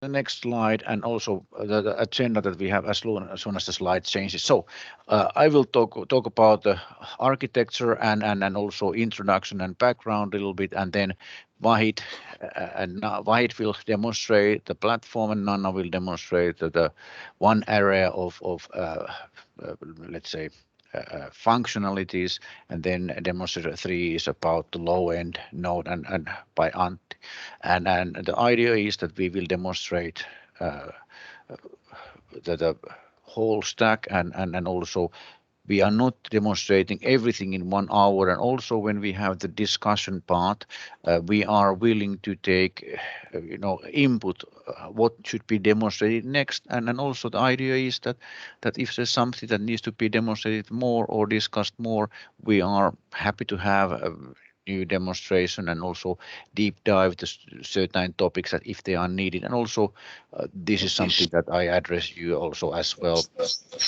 the next slide, and also the agenda that we have as soon as the slide changes. So I will talk about the architecture and also introduction and background a little bit, and then Vahid Vahid will demonstrate the platform, and Nanna will demonstrate the one area of let's say functionalities, and then demonstrator 3 is about the low end node and by Antti. And the idea is that we will demonstrate uh, the whole stack, and also we are not demonstrating everything in 1 hour. And also when we have the discussion part, we are willing to take input, what should be demonstrated next. And also the idea is that if there's something that needs to be demonstrated more or discussed more, we are happy to have new demonstration and also deep dive to certain topics that if they are needed. And also this is something that I address you also as well,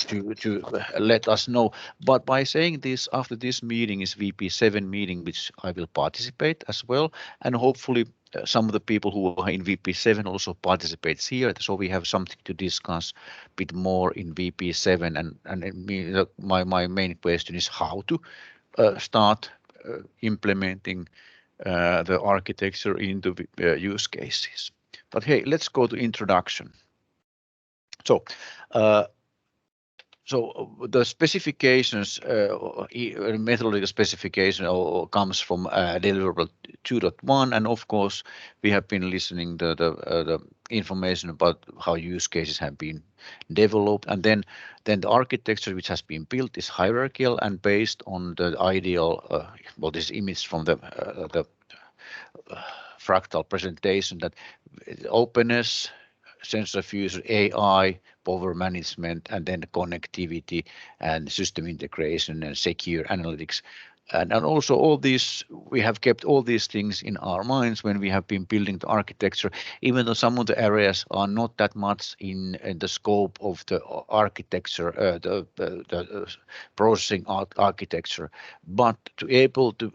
to let us know. But by saying this, after this meeting is VP7 meeting, which I will participate as well, and hopefully some of the people who are in VP7 also participates here. So we have something to discuss a bit more in VP7. My main question is how to start implementing the architecture into use cases. But hey, let's go to introduction. So uh, the specifications, methodological specification comes from deliverable 2.1, and of course we have been listening to the information about how use cases have been developed, and then the architecture which has been built is hierarchical and based on the ideal, this image from the fractal presentation, that openness, sense of user, AI, power management, and then connectivity and system integration and secure analytics. And also all these, we have kept all these things in our minds when we have been building the architecture, even though some of the areas are not that much in the scope of the architecture, the processing architecture, but to able to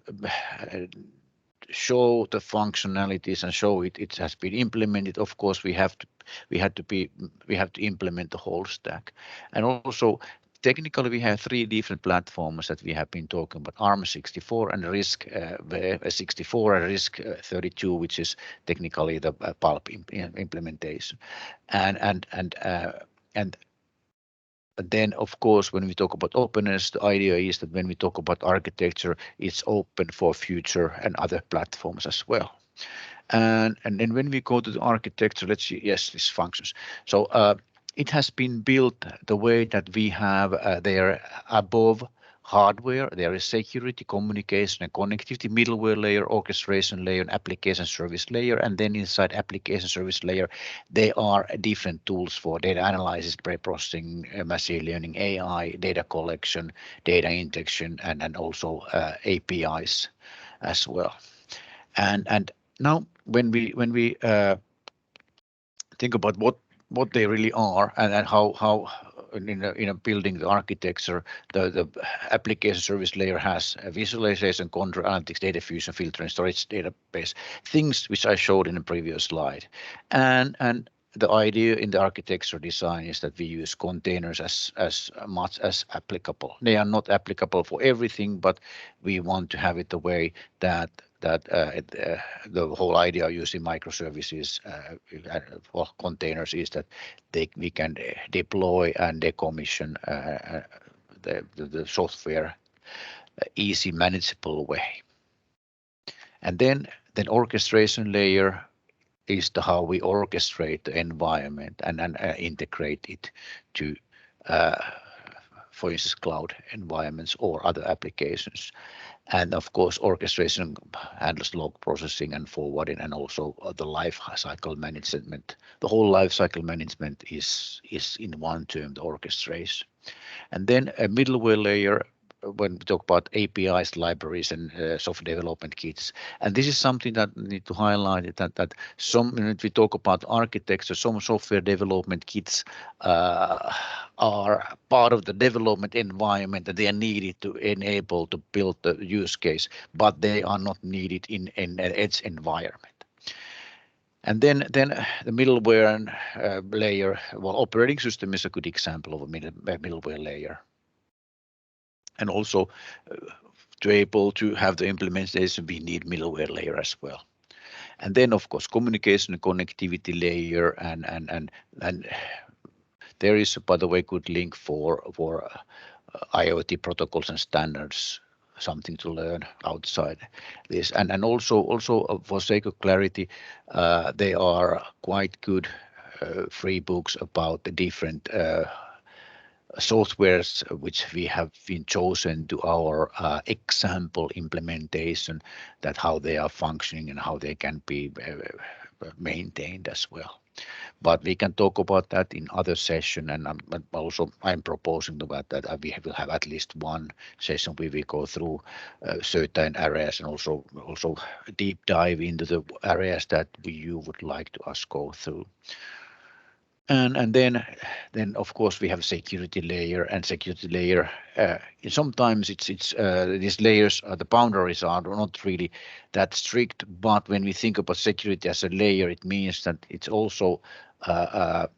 show the functionalities and show it has been implemented. Of course we have to implement the whole stack. And also technically we have 3 different platforms that we have been talking about: ARM64 and RISC 64 and RISC 32, which is technically the pulp implementation. And then of course when we talk about openness, the idea is that when we talk about architecture, it's open for future and other platforms as well. And then when we go to the architecture, let's see, yes, this functions. So it has been built the way that we have there above hardware, there is security, communication, and connectivity, middleware layer, orchestration layer, and application service layer. And then inside application service layer, there are different tools for data analysis, pre-processing, machine learning, AI, data collection, data injection, and also APIs as well. And now when we think about what they really are, and how in a building the architecture, the application service layer has a visualization, control, analytics, data fusion, filtering, storage, database, things which I showed in the previous slide. And the idea in the architecture design is that we use containers as much as applicable. They are not applicable for everything, but we want to have it the way that the whole idea using microservices for containers is that we can deploy and decommission the software easy, manageable way. And then orchestration layer is how we orchestrate the environment and integrate it to, for instance, cloud environments or other applications. And of course, orchestration handles log processing and forwarding, and also the life cycle management. The whole life cycle management is in one term, the orchestration. And then a middleware layer when we talk about APIs, libraries, and software development kits. And this is something that I need to highlight, that some, when we talk about architecture, some software development kits are part of the development environment, that they are needed to enable to build the use case, but they are not needed in an edge environment. And then the middleware and, layer. Well, operating system is a good example of a middleware layer, and also to able to have the implementation, we need middleware layer as well. And then of course communication and connectivity layer, and there is, by the way, good link for IoT protocols and standards, something to learn outside this. And also for sake of clarity, there are quite good free books about the different softwares which we have been chosen to our example implementation, that how they are functioning and how they can be maintained as well. But we can talk about that in other session, and I'm proposing that we will have at least one session where we go through certain areas, and also deep dive into the areas that you would like to us go through. And then of course we have security layer, and security layer, sometimes it's these layers, the boundaries are not really that strict, but when we think about security as a layer, it means that it's also a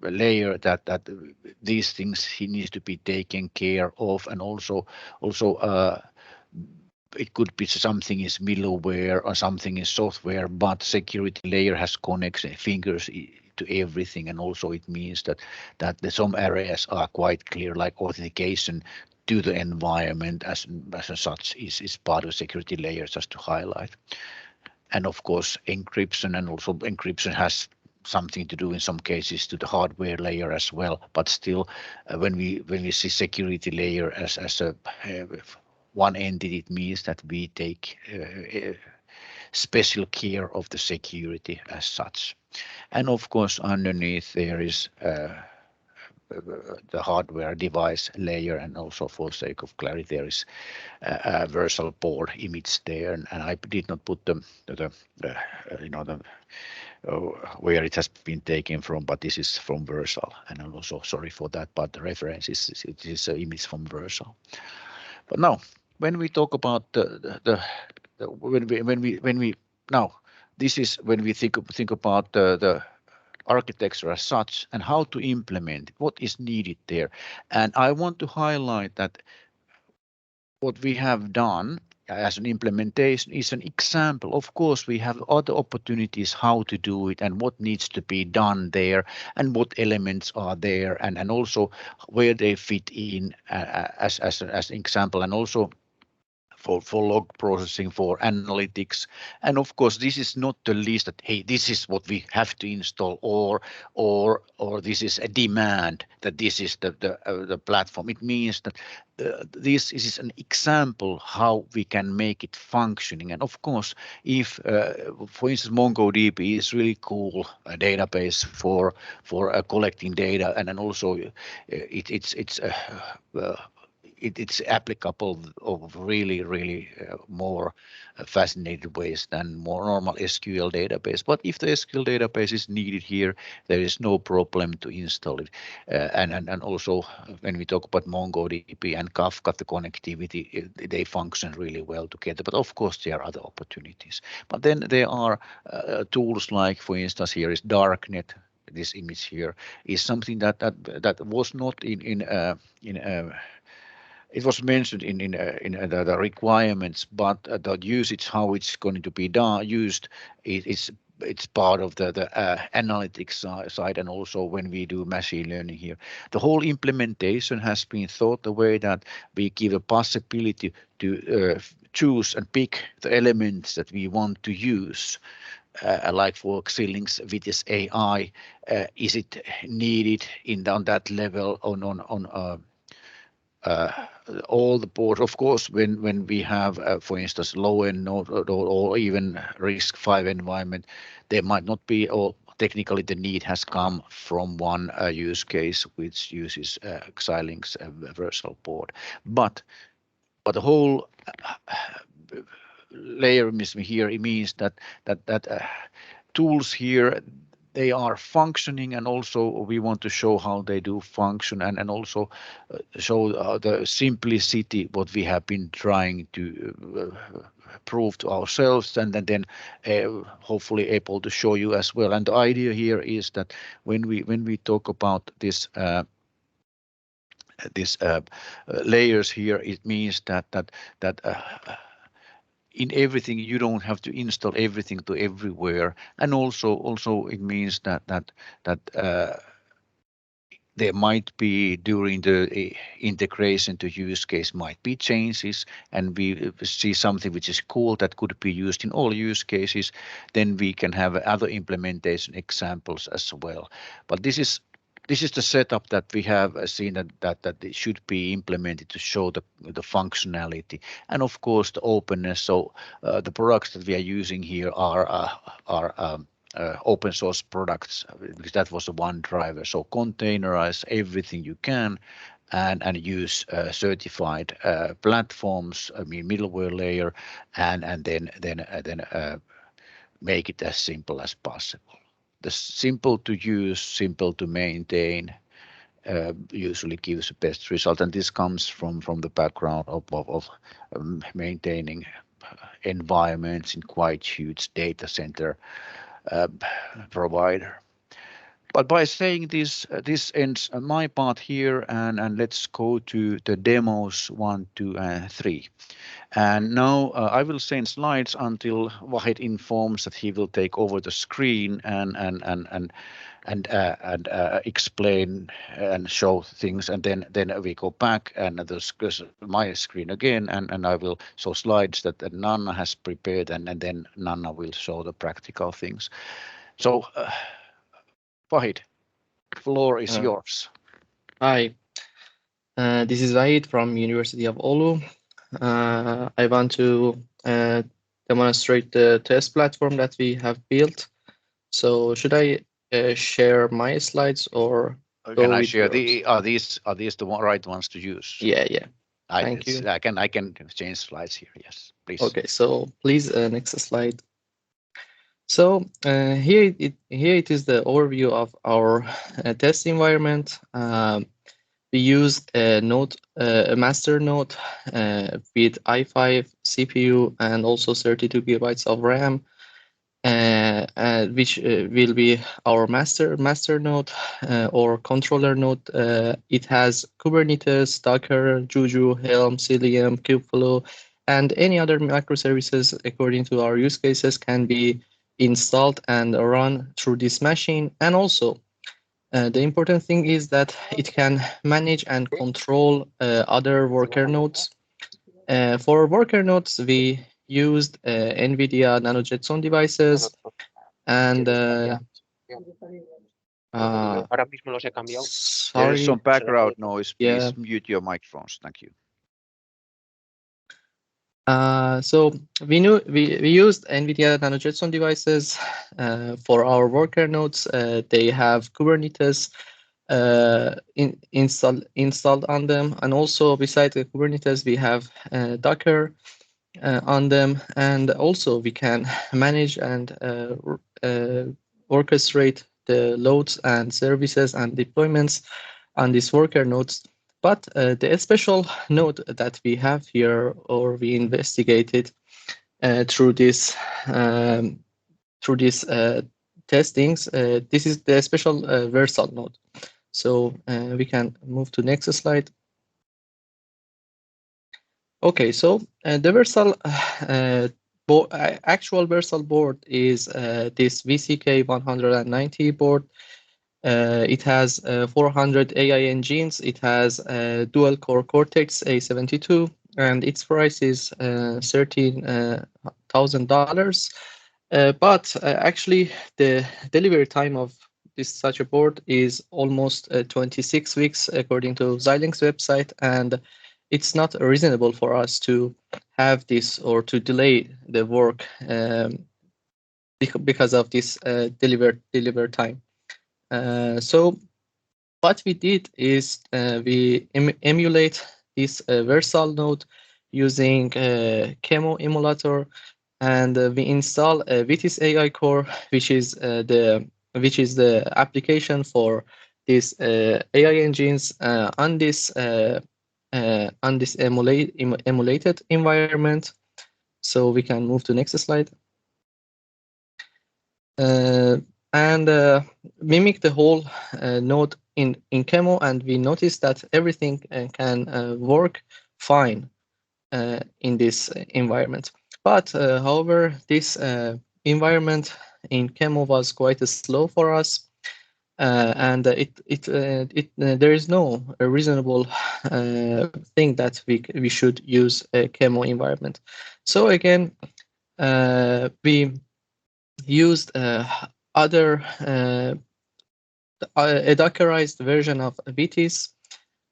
layer that these things he needs to be taken care of, and also it could be something is middleware or something is software, but security layer has connects fingers to everything, and also it means that some areas are quite clear, like authentication to the environment as such is part of security layer, just to highlight. And of course encryption, and also encryption has something to do in some cases to the hardware layer as well, but still when we see security layer as a one entity, it means that we take special care of the security as such. And of course underneath there is the hardware device layer, and also for sake of clarity there is a virtual board image there, and I did not put the the where it has been taken from, but this is from Versal, and I'm also sorry for that, but the reference is an image from Versal. But now, when we talk about the when we now, this is when we think about the architecture as such and how to implement it, what is needed there. And I want to highlight that what we have done as an implementation is an example. Of course, we have other opportunities how to do it and what needs to be done there, and what elements are there, and also where they fit in as an example, and also for log processing, for analytics. And of course this is not the list that, hey, this is what we have to install, or this is a demand that this is the platform. It means that this is an example how we can make it functioning. And of course, if for instance MongoDB is really cool database for collecting data, and then also it's applicable of really more fascinating ways than more normal SQL database. But if the SQL database is needed here, there is no problem to install it. And also when we talk about MongoDB and Kafka, the connectivity, they function really well together. But of course there are other opportunities. But then there are tools like, for instance, here is Darknet. This image here is something that was not in it was mentioned in the requirements, but the usage, how it's going to be used, it's part of the analytics side, and also when we do machine learning here. The whole implementation has been thought the way that we give a possibility to choose and pick the elements that we want to use. Like for Xilinx with this AI, is it needed on that level on uh, all the boards? Of course, when we have, for instance, low end node, or even RISC-V environment, there might not be, or technically the need has come from one use case which uses Xilinx virtual board. But the whole layer here, it means that tools here, they are functioning, and also we want to show how they do function, and also show the simplicity what we have been trying to prove to ourselves, and then hopefully able to show you as well. And the idea here is that when we talk about this layers here, it means that in everything you don't have to install everything to everywhere, and also it means that there might be during the integration to use case might be changes, and we see something which is cool that could be used in all use cases, then we can have other implementation examples as well. But this is the setup that we have seen that it should be implemented to show the functionality, and of course the openness. So the products that we are using here are open source products, because that was the one driver. So containerize everything you can, and use certified platforms, I mean middleware layer, and then make it as simple as possible. The simple to use, simple to maintain usually gives the best result, and this comes from the background of maintaining environments in quite huge data center uh, provider. But by saying this, this ends my part here, and let's go to the demos 1, 2, and 3. And now I will send slides until Wahid informs that he will take over the screen and explain and show things, and then we go back and my screen again, and I will show slides that Nanna has prepared, and then Nanna will show the practical things. So Wahid, floor is yours. Hi, this is Vahid from University of Oulu. I want to demonstrate the test platform that we have built. So should I share my slides or Can go I with share yours? are these the right ones to use? Yeah. Thank you. I can change slides here. Yes, please. Okay, so please next slide. So here it is the overview of our test environment. We use a node, a master node with i5 CPU and also 32 gigabytes of RAM, which will be our master node or controller node. It has Kubernetes, Docker, Juju, Helm, Cilium, Kubeflow, and any other microservices according to our use cases can be installed and run through this machine. And also the important thing is that it can manage and control other worker nodes. For worker nodes, we used NVIDIA Nano Jetson devices and There is sorry, some background noise. yeah. Please mute your microphones. Thank you. So we used NVIDIA Nano Jetson devices for our worker nodes. They have Kubernetes installed on them, and also besides the Kubernetes, we have Docker on them, and also we can manage and orchestrate the loads and services and deployments on these worker nodes. But the special node that we have here, or we investigated through this testings, this is the special Versal node. So we can move to next slide. Okay, so the Versal actual Versal board is this VCK 190 board. It has 400 AI engines. It has dual core Cortex A72, and its price is $13,000. But actually, the delivery time of this such a board is almost 26 weeks, according to Xilinx website, and it's not reasonable for us to have this or to delay the work because of this deliver time. So what we did is we emulate this Versal node using Chemo emulator, and we install Vitis AI Core, which is the application for these AI engines on this emulated environment. So we can move to next slide. And mimic the whole node in Chemo, and we notice that everything can work fine in this environment. But however, this environment in Chemo was quite slow for us, and there is no reasonable thing that we should use a Chemo environment. So again, we used other a Dockerized version of Vitis,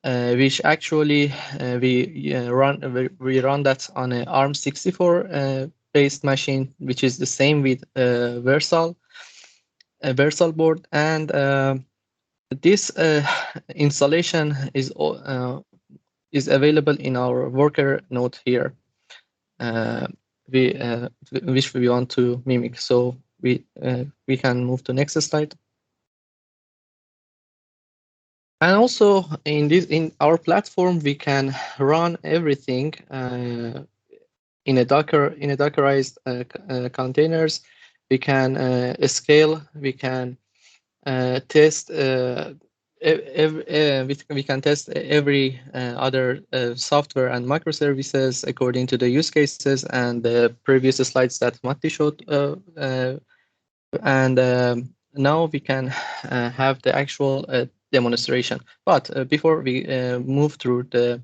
which actually we run that on an ARM64 based machine, which is the same with Versal board. And this installation is available in our worker node here, uh, which we want to mimic. So we can move to next slide. And also in our platform, we can run everything in a Dockerized containers. We can scale. We can test. We can test every other software and microservices according to the use cases and the previous slides that Matti showed. And now we can have the actual demonstration. But before we move through the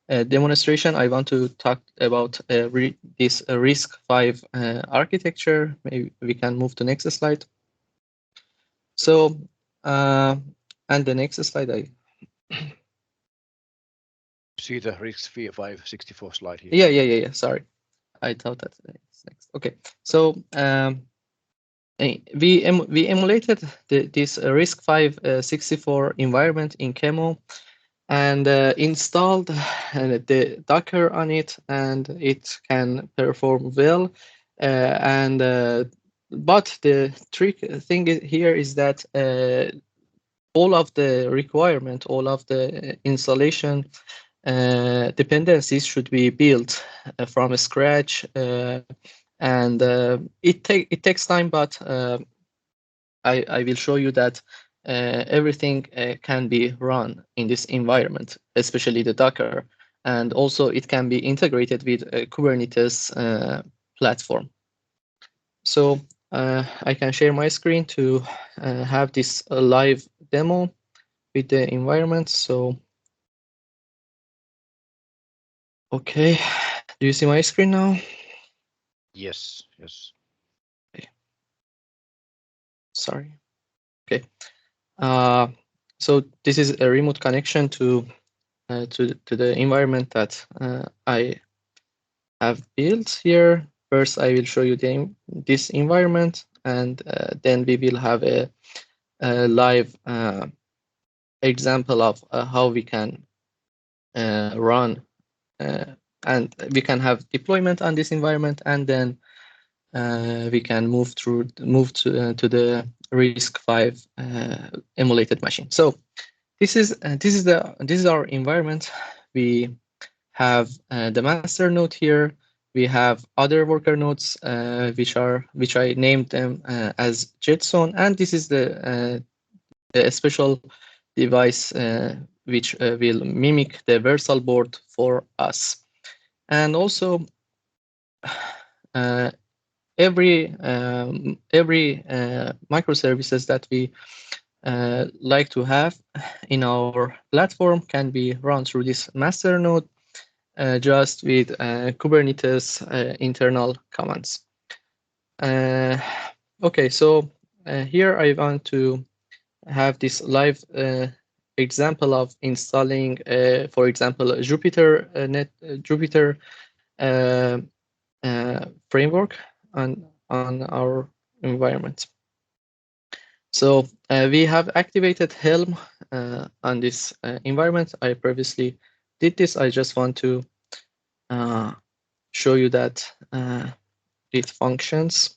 demonstration, I want to talk about this RISC-V architecture. Maybe we can move to next slide. So, and the next slide, See the RISC-V 564 slide here. Yeah. Sorry, I thought that it's next. Okay, so we emulated this RISC-V 64 environment in Chemo and installed the Docker on it, and it can perform well. But the trick thing here is that all of the requirement, all of the installation dependencies should be built from scratch, and it takes time, but I will show you that everything can be run in this environment, especially the Docker, and also it can be integrated with a Kubernetes platform. So I can share my screen to have this live demo with the environment. So, okay, do you see my screen now? Yes. Okay. Sorry. Okay. So this is a remote connection to the environment that I have built here. First, I will show you this environment, and then we will have a live example of how we can run, and we can have deployment on this environment, and then we can move to the RISC-V emulated machine. So this is our environment. We have the master node here. We have other worker nodes, which I named them as Jetson, and this is the special device which will mimic the Versal board for us. And also, every microservices that we like to have in our platform can be run through this master node just with Kubernetes internal commands. Okay, so here I want to have this live example of installing, for example, Jupyter framework on our environment. So we have activated Helm on this environment. I previously did this. I just want to show you that it functions.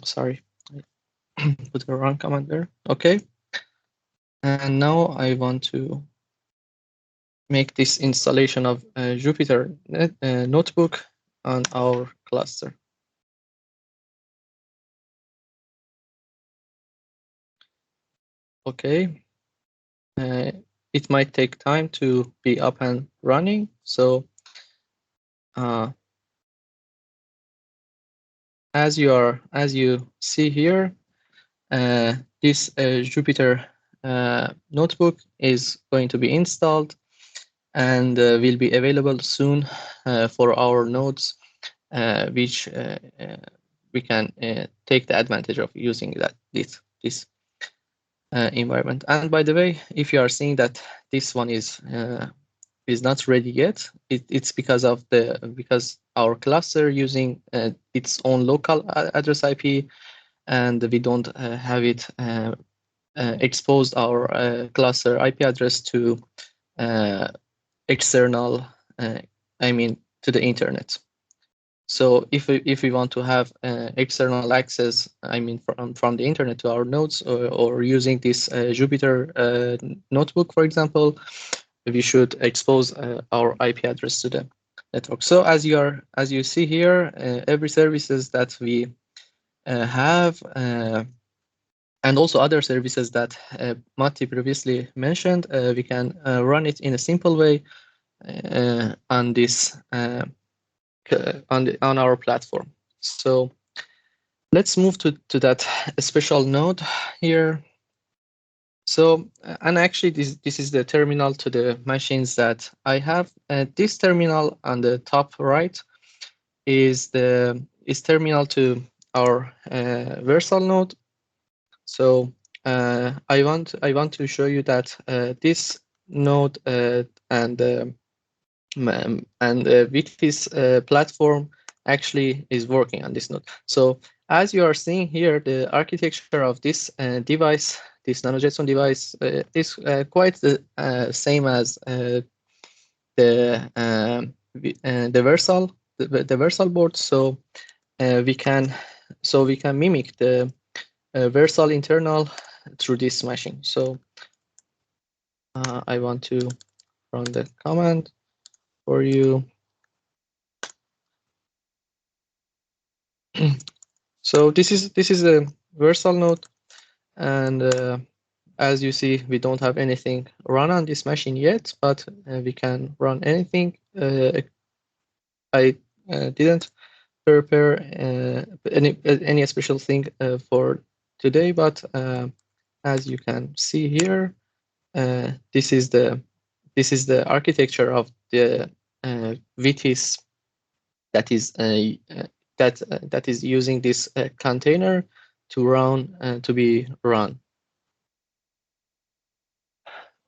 Sorry, I put the wrong command there. Okay. And now I want to make this installation of Jupyter notebook on our cluster. Okay, it might take time to be up and running. So as you see here, this Jupyter notebook is going to be installed and will be available soon for our nodes, which we can take the advantage of using this environment. And by the way, if you are seeing that this one is not ready yet, it's because our cluster using its own local address IP, and we don't have it exposed our cluster IP address to external, to the internet. So if we want to have external access, from the internet to our nodes, or using this Jupyter notebook, for example, we should expose our IP address to the network. So as you see here, every services that we have, and also other services that Matti previously mentioned, we can run it in a simple way on this on our platform. So let's move to that special node here. So, and actually this is the terminal to the machines that I have. This terminal on the top right is terminal to our Versal node. So I want to show you that this node with this platform actually is working on this node. So as you are seeing here, the architecture of this device, this NanoJetson device, is quite the same as the Versal board. So we can mimic the Versal internal through this machine. So I want to run the command for you. So this is a Versal node, and as you see, we don't have anything run on this machine yet, but we can run anything. I didn't prepare any special thing for today, but as you can see here, this is the architecture of the VTIS that is using this container to be run.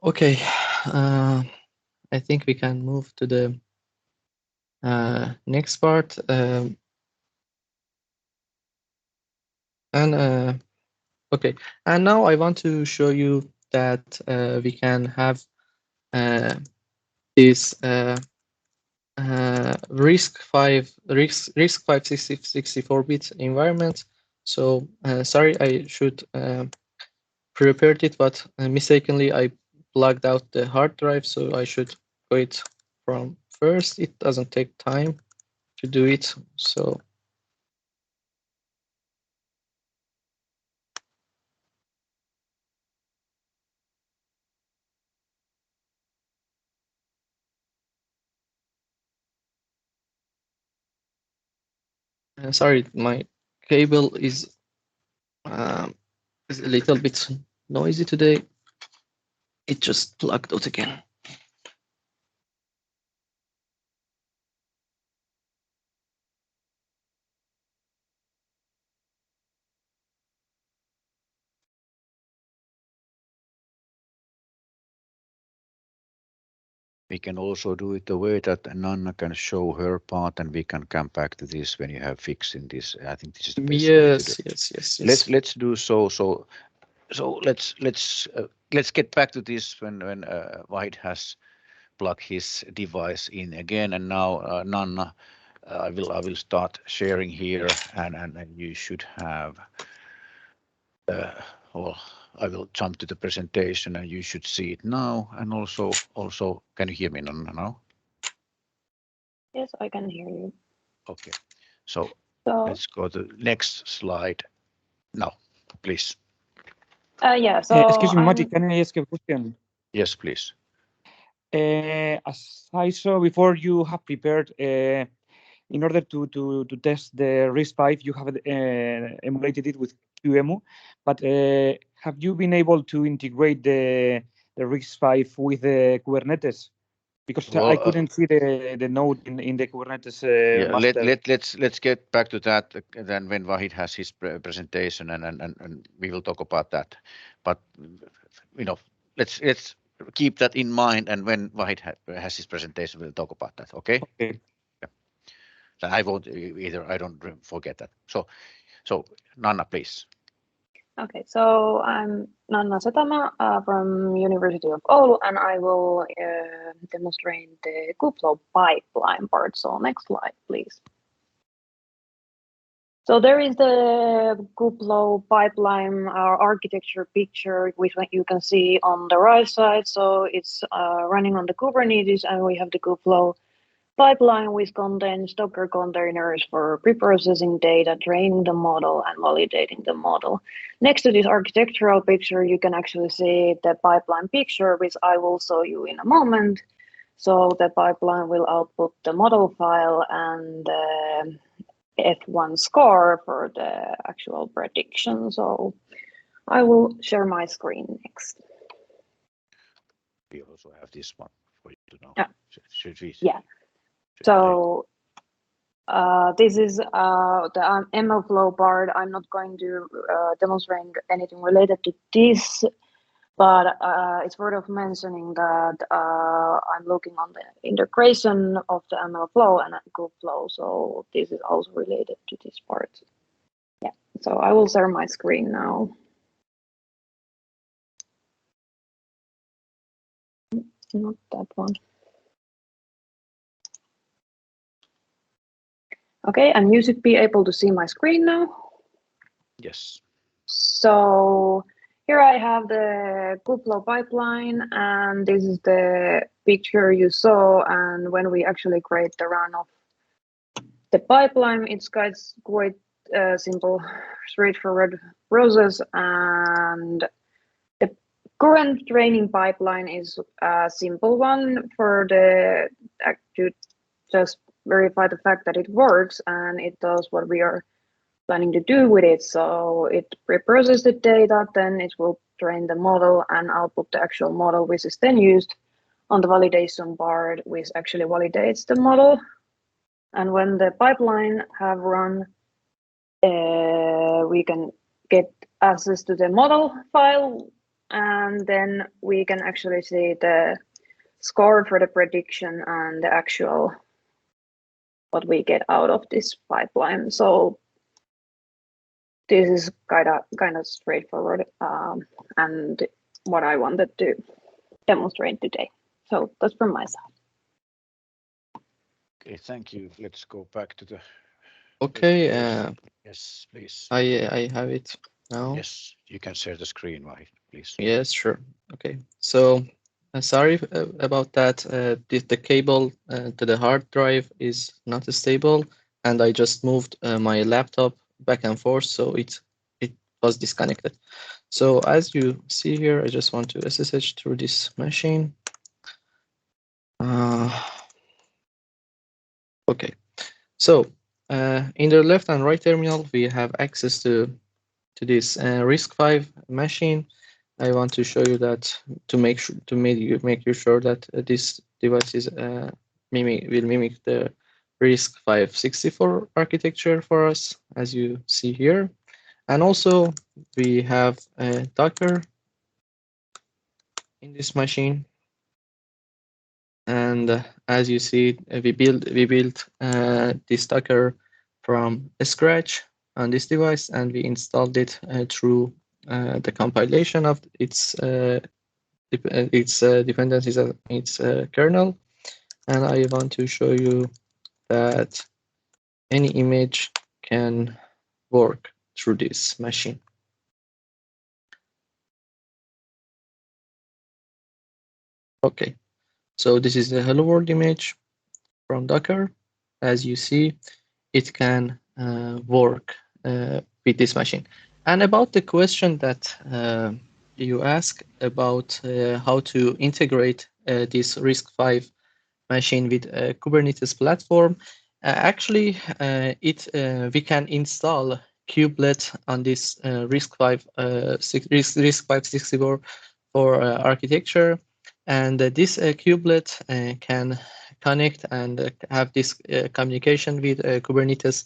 Okay, I think we can move to the next part. Okay, and now I want to show you that we can have this RISC-V 64-bit environment. So sorry, I should prepared it, but mistakenly I plugged out the hard drive, so I should go it from first. It doesn't take time to do it, so sorry, my cable is a little bit noisy today. It just plugged out again. We can also do it the way that Nanna can show her part, and we can come back to this when you have fixing this. I think this is the best way to do. Yes. Let's do so. So let's get back to this when Wahid has plugged his device in again. And now Nanna, I will start sharing here, and you should have well I will jump to the presentation, and you should see it now. And also, can you hear me now? Yes, I can hear you. Okay. So So, let's go to the next slide now, please. yeah, so Excuse me, Matti, can I ask a question? Yes, please. As I saw before, you have prepared in order to test the RISC-V, you have emulated it with QEMU, but have you been able to integrate the RISC-V with the Kubernetes? Because I Well, couldn't see the node in the Kubernetes yeah, master. let's get back to that then when Vahid has his presentation, and we will talk about that. But let's keep that in mind, and when Vahid has his presentation, we'll talk about that. Okay. Okay. Yeah. So I won't either. I don't forget that. So Nanna, please. okay, so I'm Nanna Setama from University of Oulu, and I will demonstrate the Kubeflow pipeline part. So next slide, please. So there is the Kubeflow pipeline architecture picture, which you can see on the right side. So it's running on the Kubernetes, and we have the Kubeflow pipeline, which contains Docker containers for preprocessing data, training the model, and validating the model. Next to this architectural picture, you can actually see the pipeline picture, which I will show you in a moment. So the pipeline will output the model file and F1 score for the actual prediction. So I will share my screen next. We also have this one for you to know. Yeah. Should we? Yeah. So this is the MLflow part. I'm not going to demonstrate anything related to this, but it's worth mentioning that I'm looking on the integration of the MLflow and Kubeflow. So this is also related to this part. Yeah. So I will share my screen now. Not that one. Okay, and you should be able to see my screen now. Yes. So here I have the Kubeflow pipeline, and this is the picture you saw. And when we actually create the run of the pipeline, it's quite simple, straightforward process. And the current training pipeline is a simple one for the to just verify the fact that it works and it does what we are planning to do with it. So it preprocesses the data, then it will train the model and output the actual model, which is then used on the validation part, which actually validates the model. And when the pipeline have run, we can get access to the model file, and then we can actually see the score for the prediction and the actual what we get out of this pipeline. So this is kind of straightforward and what I wanted to demonstrate today. So that's from my side. Okay, thank you. Let's go back to the. Okay, yes, please. I have it now. Yes, you can share the screen, Vahid, please. Yes, sure. Okay, so sorry about that. The cable to the hard drive is not stable, and I just moved my laptop back and forth, so it was disconnected. So as you see here, I just want to SSH through this machine. Okay, so in the left and right terminal, we have access to this RISC-V machine. I want to show you that to make you sure that this device is will mimic the RISC-V 64 architecture for us, as you see here. And also we have Docker in this machine. And as you see, we built this Docker from scratch on this device, and we installed it through the compilation of its dependencies of its kernel. And I want to show you that any image can work through this machine. Okay, so this is the hello world image from Docker. As you see, it can work with this machine. And about the question that you ask about how to integrate this RISC-V machine with Kubernetes platform, actually, we can install kubelet on this RISC-V RISC-V 64 for architecture, and this kubelet can connect and have this communication with Kubernetes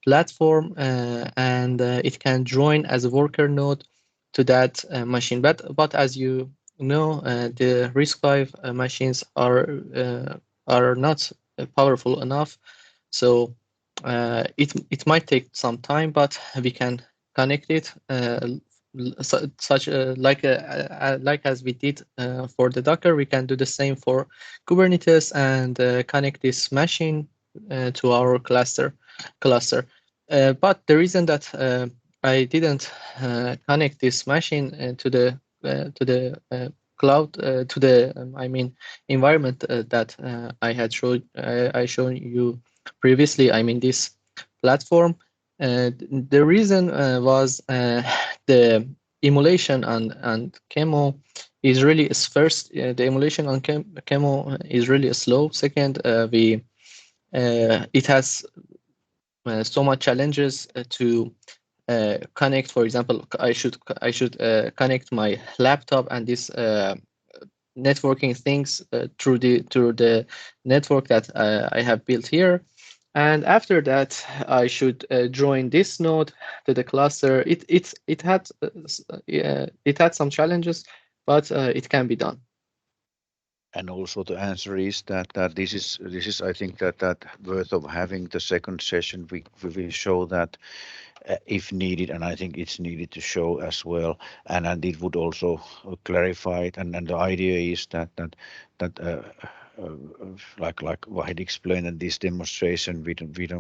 platform, and it can join as a worker node to that machine. But as you know, the RISC-V machines are not powerful enough, so it might take some time, but we can connect it such like as we did for the Docker. We can do the same for Kubernetes and connect this machine to our cluster. But the reason that I didn't connect this machine to the cloud to the I mean environment that I shown you previously, I mean this platform. The reason was the emulation on Chemo is really first. The emulation on Chemo is really slow. Second, it has so much challenges to connect. For example, I should connect my laptop and this networking things through the network that I have built here. And after that, I should join this node to the cluster. It had some challenges, but it can be done. And also the answer is that this is I think that worth of having the second session. We will show that if needed, and I think it's needed to show as well, and it would also clarify it. And the idea is that like Wahid explained in this demonstration, we did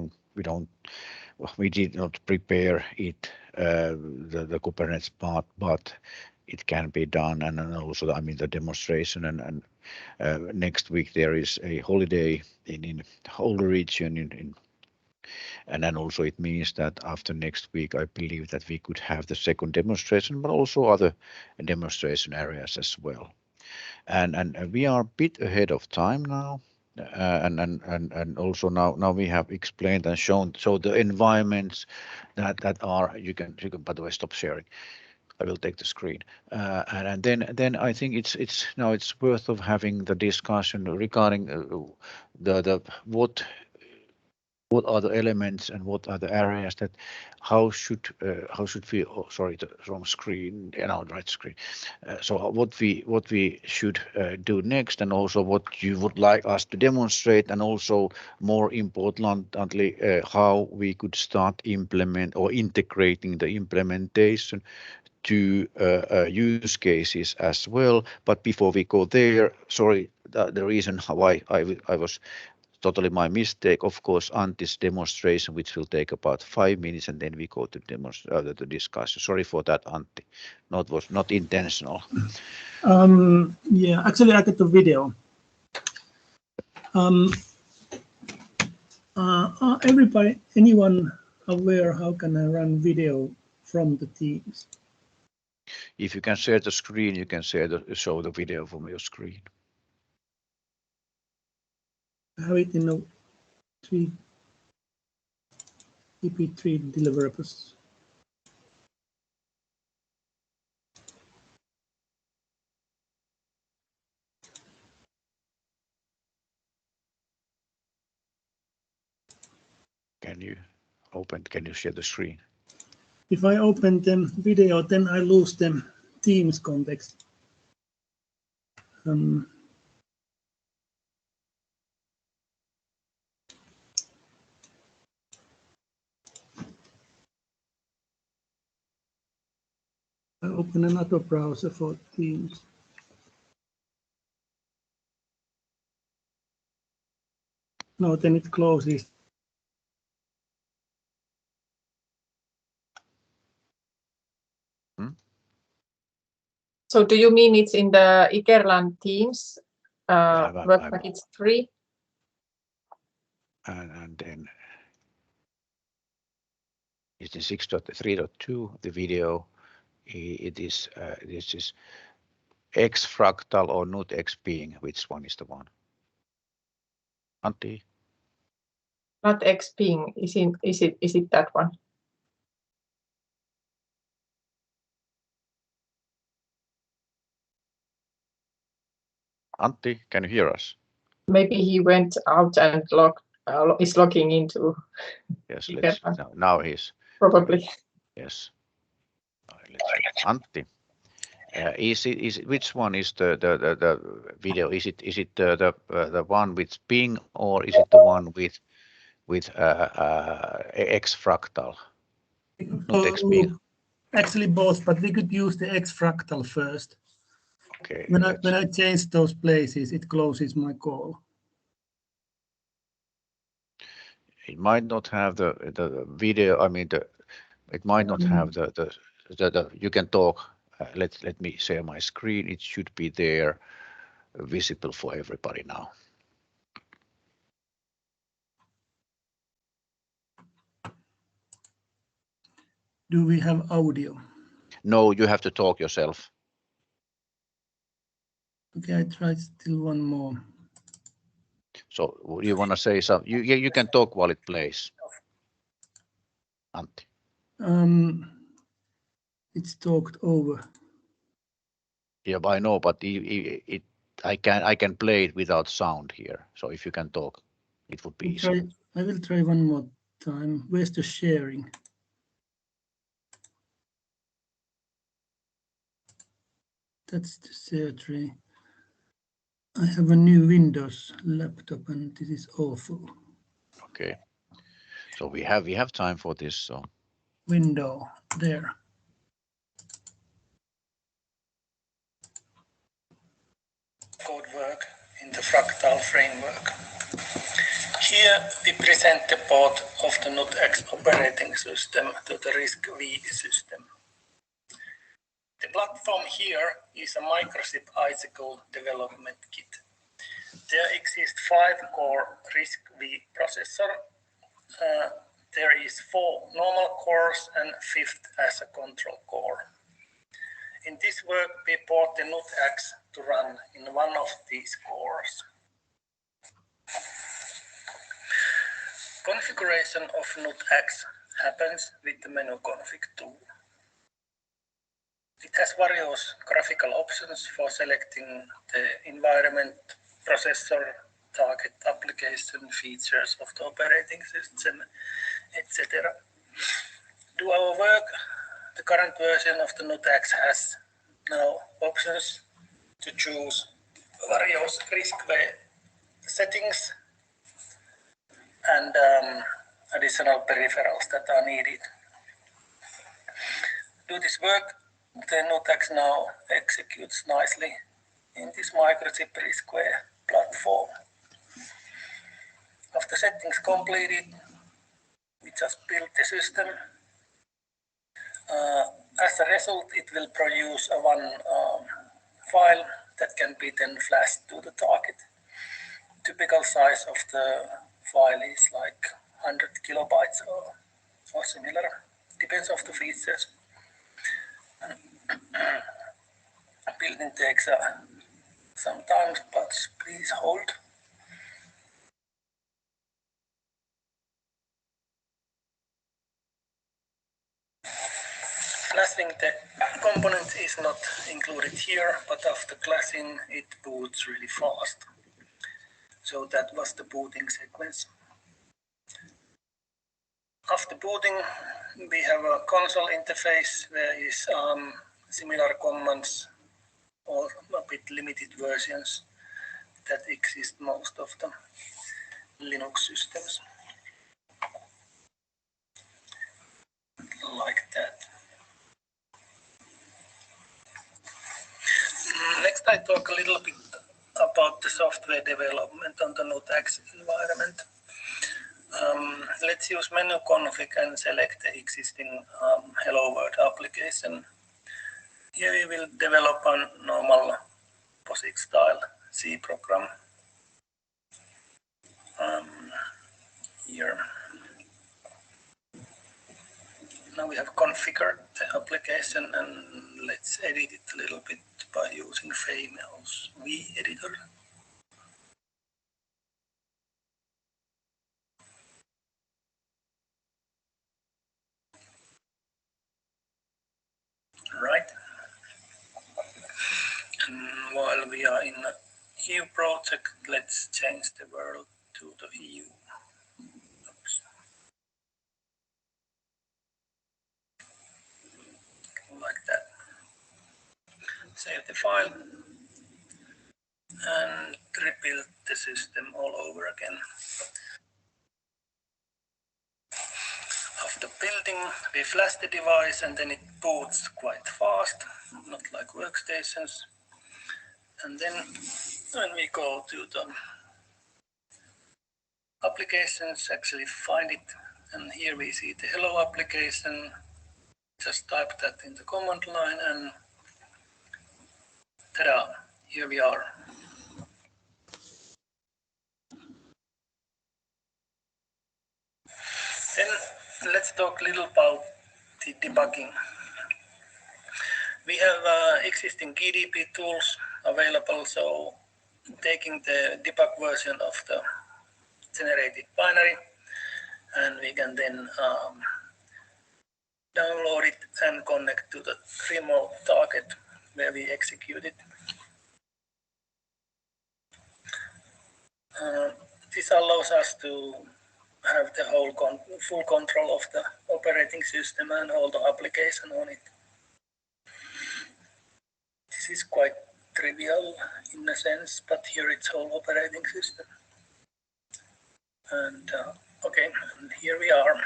not prepare it the Kubernetes part, but it can be done. And then also I mean the demonstration and next week there is a holiday in the whole region and then also it means that after next week I believe that we could have the second demonstration, but also other demonstration areas as well. And we are a bit ahead of time now. And also now we have explained and shown so the environments that are you can by the way stop sharing. I will take the screen, and then I think it's now it's worth of having the discussion regarding the what are the elements and what are the areas that how should we sorry the wrong screen right screen so what we should do next, and also what you would like us to demonstrate, and also more importantly how we could start implement or integrating the implementation to use cases as well. But before we go there, sorry, the reason why I was totally my mistake. Of course, Anti's demonstration, which will take about 5 minutes, and then we go to the discussion. Sorry for that, Antti. Was not intentional. Yeah, actually, I got the video. Everybody, anyone aware how can I run video from the Teams? If you can share the screen, you can show the video from your screen. I have it in a EP3 deliverables. Can you share the screen? If I open the video, then I lose the Teams context. I open another browser for Teams. No, then it closes. So do you mean it's in the Ikerland Teams work package 3. And then it's in 6.3.2, the video. It is this is X fractal or not X being. Which one is the one? Antti? Not X being. Is it that one? Antti, can you hear us? Maybe he went out and is logging into. Yes, let's now he's probably. Yes. Let's Antti. Is it which one is the video? Is it the one with ping, or is it the one with X fractal? Not X ping. Actually both, but we could use the X fractal first. Okay. When I change those places, it closes my call. It might not have the video. I mean, it might not have the you can talk. Let me share my screen. It should be there, visible for everybody now. Do we have audio? No, you have to talk yourself. Okay, I tried still one more. So you want to say something? You can talk while it plays. Antti. It's talked over. Yeah, I know, but I can play it without sound here. So if you can talk, it would be easy. I will try one more time. Where's the sharing? That's the share tray. I have a new Windows laptop and this is awful. Okay. So we have time for this. So window there. Code work in the FRACTAL framework. Here we present the port of the NUTX operating system to the RISC-V system. The platform here is a microchip Icicle development kit. There exist 5 core RISC-V processor. There is 4 normal cores and 5th as a control core. In this work, we port the NUTX to run in one of these cores. Configuration of NUTX happens with the menu config tool. It has various graphical options for selecting the environment, processor, target application, features of the operating system, etc. Do our work, the current version of the NUTX has now options to choose various RISC-V settings and additional peripherals that are needed. Do this work, the NUTX now executes nicely in this microchip RISC-V platform. After settings completed, we just build the system. As a result, it will produce one file that can be then flashed to the target. Typical size of the file is like 100 kilobytes or similar, depends on the features. Building takes some time, but please hold. Classing the components is not included here, but after classing, it boots really fast. So that was the booting sequence. After booting, we have a console interface where is similar commands or a bit limited versions that exist most of the Linux systems. Like that. Next, I talk a little bit about the software development on the NUTX environment. Let's use menu config and select the existing Hello World application. Here we will develop a normal POSIX style C program. Here. Now we have configured the application, and let's edit it a little bit by using Feimel's V editor. Right. And while we are in the EU project, let's change the world to the EU. Oops. Like that. Save the file and rebuild the system all over again. After building, we flash the device and then it boots quite fast, not like workstations. And then when we go to the applications, actually find it, and here we see the hello application. Just type that in the command line and ta-da, here we are. Then let's talk a little about the debugging. We have existing KDB tools available, so taking the debug version of the generated binary, and we can then download it and connect to the remote target where we execute it. This allows us to have the whole full control of the operating system and all the application on it. This is quite trivial in a sense, but here it's whole operating system. And okay, and here we are.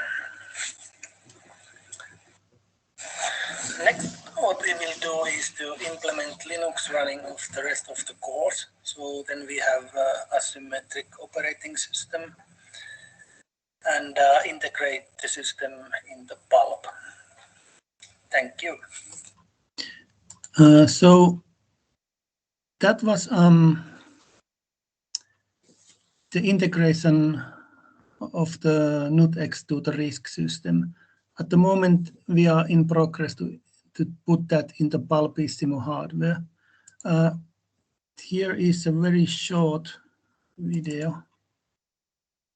Next, what we will do is to implement Linux running of the rest of the course. So then we have asymmetric operating system and integrate the system in the pulp. Thank you. So that was the integration of the NUTX to the RISC system. At the moment, we are in progress to put that in the Pulpissimo hardware. Here is a very short video.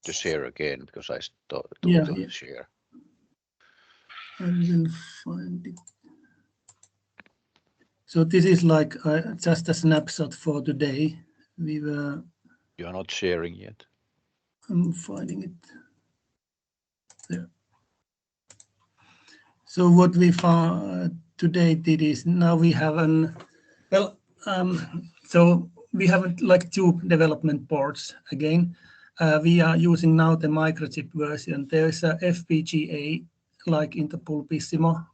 To share again, because I started to share. I will find it. So this is like just a snapshot for today. You are not sharing yet. I'm finding it there. So what we found today did is now we have so we have like two development boards again. We are using now the microchip version. There is a FPGA like in the Pulpissimo,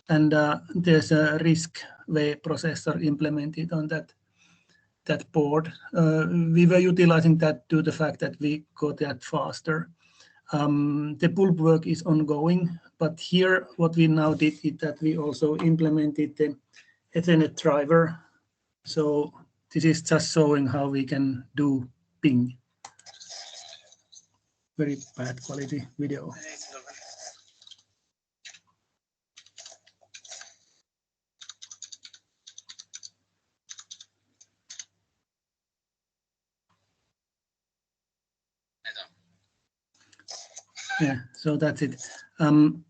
and there's a RISC-V processor implemented on that board. We were utilizing that due to the fact that we got that faster. The pulp work is ongoing, but here what we now did is that we also implemented the Ethernet driver. So this is just showing how we can do ping. Very bad quality video. Yeah, so that's it. And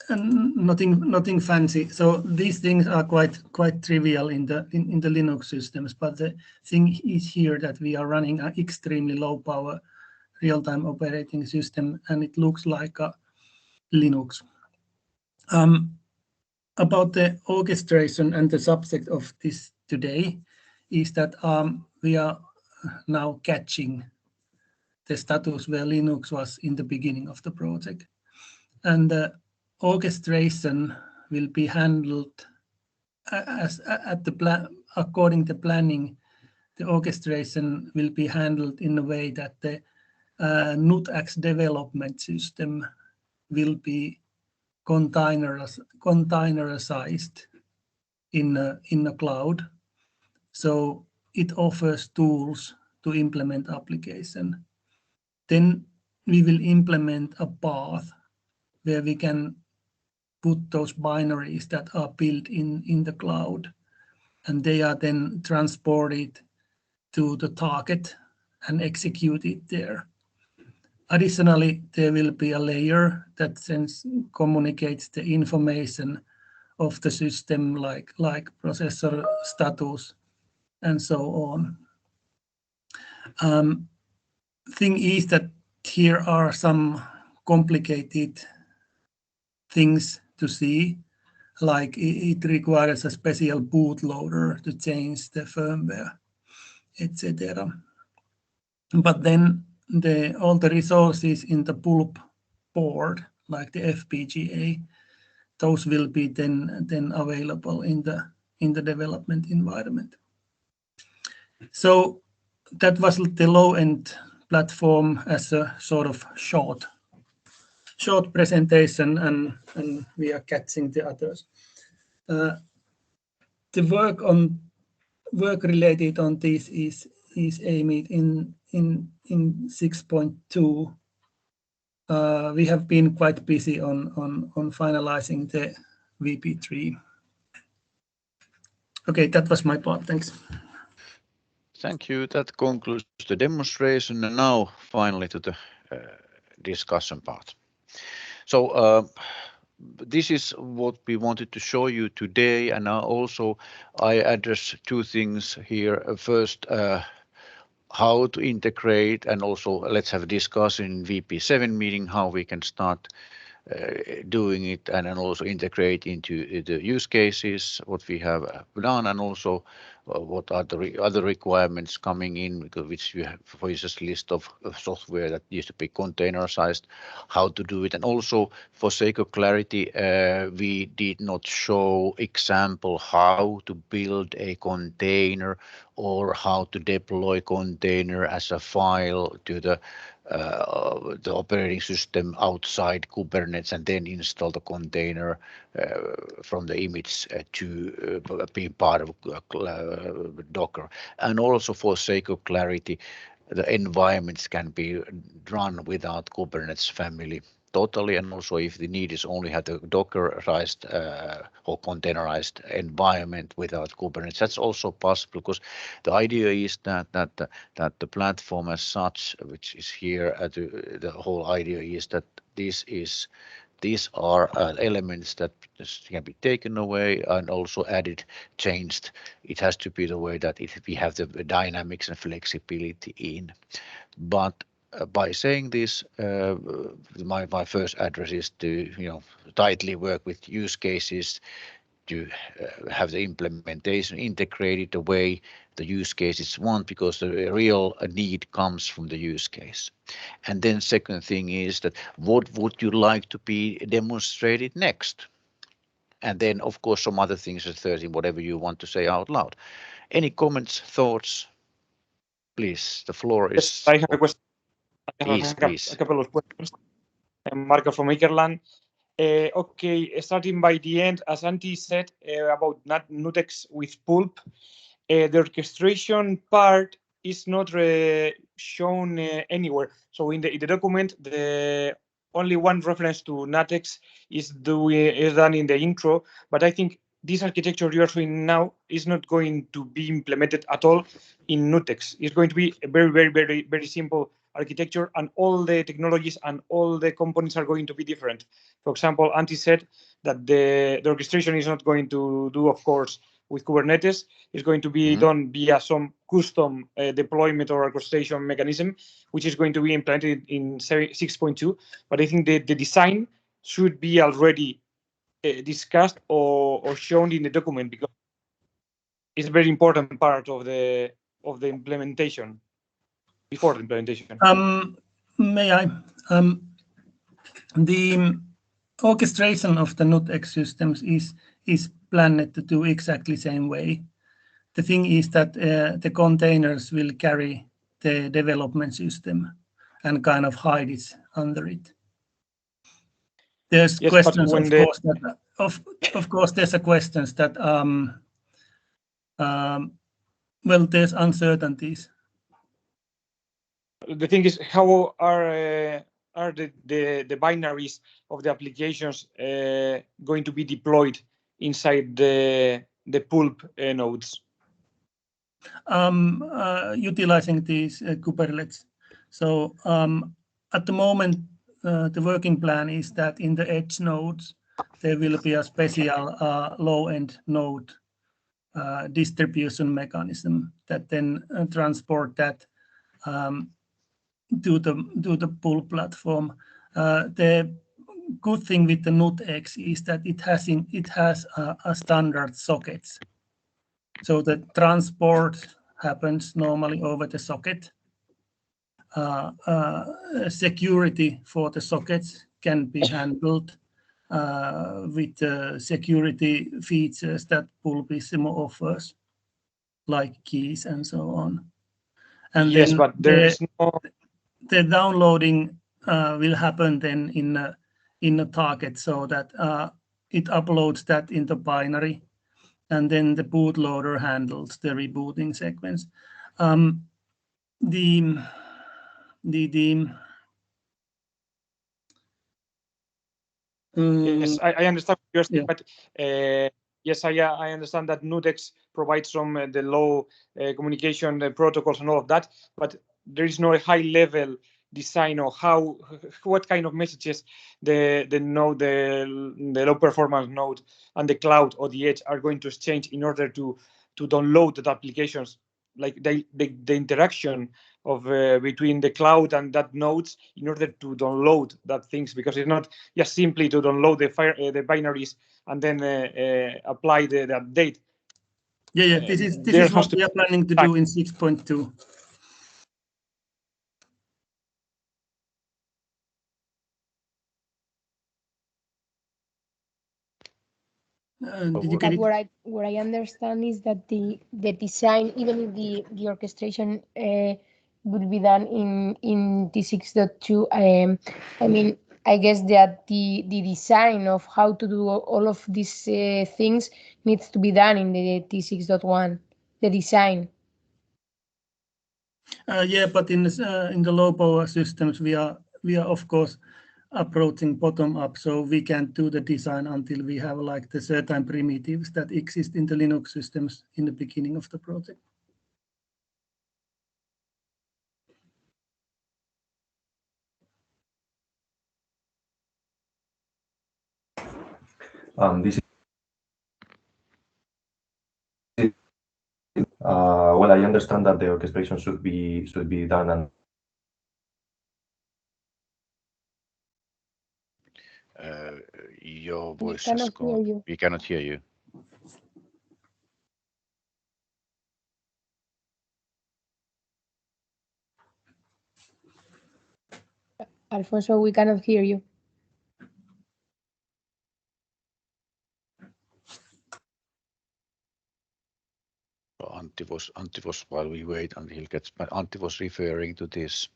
nothing fancy. So these things are quite trivial in the Linux systems. But the thing is here that we are running an extremely low power real-time operating system, and it looks like a Linux. About the orchestration and the subject of this today is that we are now catching the status where Linux was in the beginning of the project. And the orchestration will be handled according to planning. The orchestration will be handled in a way that the NUTX development system will be containerized in a cloud. So it offers tools to implement application. Then we will implement a path where we can put those binaries that are built in the cloud, and they are then transported to the target and executed there. Additionally, there will be a layer that communicates the information of the system, like processor status and so on. Thing is that here are some complicated things to see, like it requires a special bootloader to change the firmware, etc. But then all the resources in the pulp board, like the FPGA, those will be then available in the development environment. So that was the low-end platform as a sort of short presentation, and we are catching the others. The work related on this is aimed in 6.2. We have been quite busy on finalizing the VP3. Okay, that was my part. Thanks. Thank you. That concludes the demonstration, and now finally to the discussion part. So this is what we wanted to show you today, and also I address two things here. First, how to integrate, and also let's have a discussion in VP7 meeting how we can start doing it, and then also integrate into the use cases what we have done, and also what are the other requirements coming in, because which you have, for instance, list of software that used to be containerized, how to do it. And also, for sake of clarity, we did not show example how to build a container or how to deploy container as a file to the operating system outside Kubernetes, and then install the container from the image to be part of Docker. And also, for sake of clarity, the environments can be run without Kubernetes family totally, and also if the need is only have the Dockerized or containerized environment without Kubernetes, that's also possible, because the idea is that the platform as such, which is here, the whole idea is that these are elements that can be taken away and also added, changed. It has to be the way that we have the dynamics and flexibility in. But by saying this, my first address is to tightly work with use cases to have the implementation integrated the way the use cases want, because the real need comes from the use case. And then second thing is that what would you like to be demonstrated next? And then of course some other things as third thing, whatever you want to say out loud. Any comments, thoughts? Please, the floor is. Yes, I have a question. Please. A couple of questions. Marco from Makerland. Okay, starting by the end, as Antti said about Nutex with Pulp, the orchestration part is not shown anywhere. So in the document, the only one reference to Nutex is done in the intro, but I think this architecture you are showing now is not going to be implemented at all in Nutex. It's going to be a very, very, very, very simple architecture, and all the technologies and all the components are going to be different. For example, Antti said that the orchestration is not going to do, of course, with Kubernetes. It's going to be done via some custom deployment or orchestration mechanism, which is going to be implemented in 6.2. But I think the design should be already discussed or shown in the document, because it's a very important part of the implementation. Before the implementation. May I? The orchestration of the Nutex systems is planned to do exactly same way. The thing is that the containers will carry the development system and kind of hide it under it. There's questions, of course, there's a questions that Well, there's uncertainties. The thing is, how are the binaries of the applications going to be deployed inside the pulp nodes? Utilizing these Kubernetes. So at the moment, the working plan is that in the edge nodes, there will be a special low-end node distribution mechanism that then transport that to the pulp platform. The good thing with the NUTX is that it has a standard sockets. So the transport happens normally over the socket. Security for the sockets can be handled with the security features that Pulpissimo offers, like keys and so on. And yes, then but there's no. The downloading will happen then in a target, so that it uploads that in the binary, and then the bootloader handles the rebooting sequence. Yes, I understand what you're saying, Yeah. but yes, I understand that NUTX provides some the low communication protocols and all of that, but there is no high level design or what kind of messages the node, the low performance node and the cloud or the edge are going to exchange in order to download the applications, like the interaction of between the cloud and that nodes in order to download that things, because it's not just simply to download the binaries and then apply the update. Yeah. This is what we are planning to do in 6.2. Did you get it? What I understand is that the design, even if the orchestration would be done in T6.2, I mean, I guess that the design of how to do all of these things needs to be done in the T6.1, the design. Yeah, but in the low power systems, we are of course approaching bottom up, so we can't do the design until we have like the certain primitives that exist in the Linux systems in the beginning of the project. This is, well, I understand that the orchestration should be done and your We voice cannot has hear gone. you. We cannot hear you. Alfonso, we cannot hear you. Antti was while we wait until he gets back. Antti was referring to this.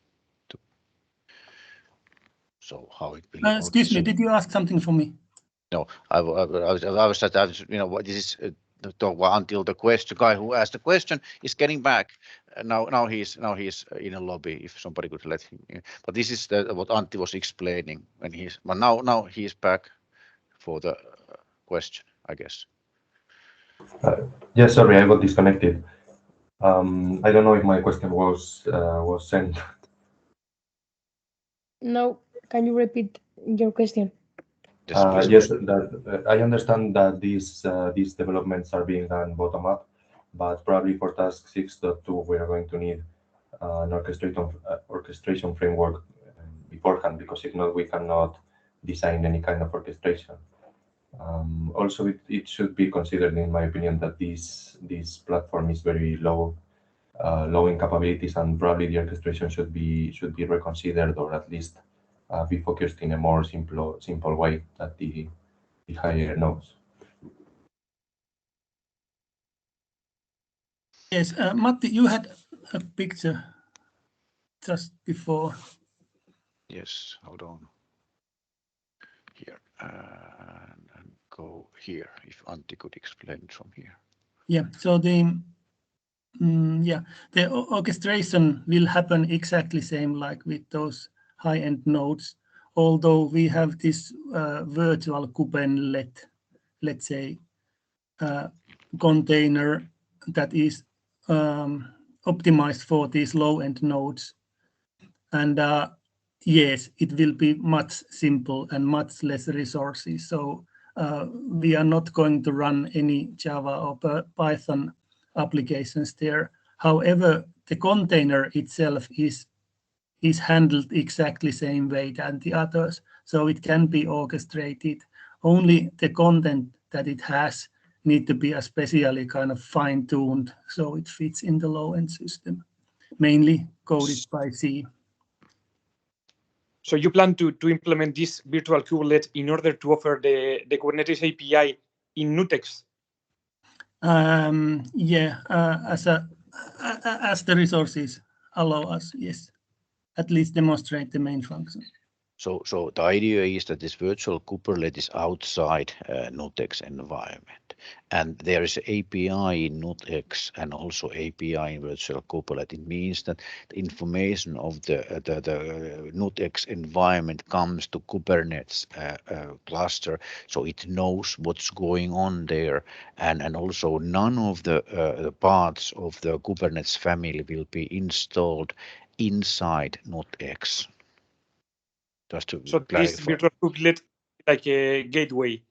So how it will. Excuse me, did you ask something for me? No, I was this is until the guy who asked the question is getting back. Now he's in a lobby. If somebody could let him in. But this is what Antti was explaining when but now he's back for the question, I guess. yeah, sorry, I got disconnected. I don't know if my question was sent. No, can you repeat your question? Yes, I understand that these developments are being done bottom up, but probably for task 6.2 we are going to need an orchestration framework beforehand, because if not, we cannot design any kind of orchestration. Also, it should be considered, in my opinion, that this platform is very low in capabilities, and probably the orchestration should be reconsidered, or at least be focused in a more simple way that the higher nodes. Yes, Matti, you had a picture just before. Yes, hold on. Here and go here. If Antti could explain it from here. Yeah, so Yeah, the orchestration will happen exactly same like with those high-end nodes, although we have this virtual Kubernetes, let's say, container that is optimized for these low-end nodes. And yes, it will be much simple and much less resources. So we are not going to run any Java or Python applications there. However, the container itself is handled exactly same way than the others. So it can be orchestrated. Only the content that it has need to be especially kind of fine-tuned so it fits in the low-end system, mainly coded by C. So you plan to implement this virtual kubelet in order to offer the Kubernetes API in Nutex? Yeah, as the resources allow us, yes, at least demonstrate the main function. So the idea is that this virtual Kubernetes is outside Nutex environment, and there is API in Nutex and also API in virtual Kubernetes. It means that the information of the Nutex environment comes to Kubernetes cluster, so it knows what's going on there, and also none of the parts of the Kubernetes family will be installed inside Nutex. Just to So this clarify. virtual kubelet like a gateway